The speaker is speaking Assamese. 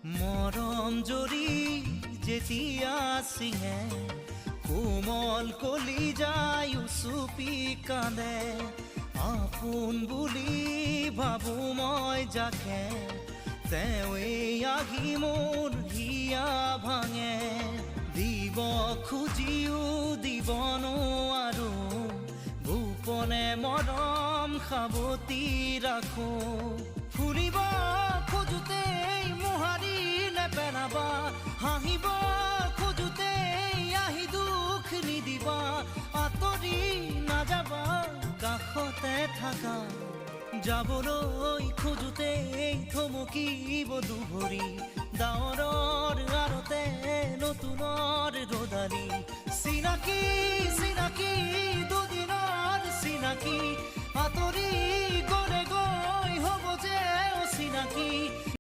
মৰম জৰি যেতিয়া চিঙে কোমল কলি যায় উচুপি কান্দে আপোন বুলি ভাবো মই যাকে তেৱেই আহি মোৰ হিয়া ভাঙে দিব খুজিও দিব নোৱাৰো গোপনে মৰম সাৱতি ৰাখো ফুৰিব খোজোতেই মোহাৰি নেপেলাবা হাঁহিব খোজোতেই আহি দুখ নিদিবা আঁতৰি নাযাবা কাষতে থাকা যাবলৈ খোজোতেই থমকিব দুভৰি ডাৱৰৰ আৰতে নতুনৰ ৰদালি চিনাকি চিনাকি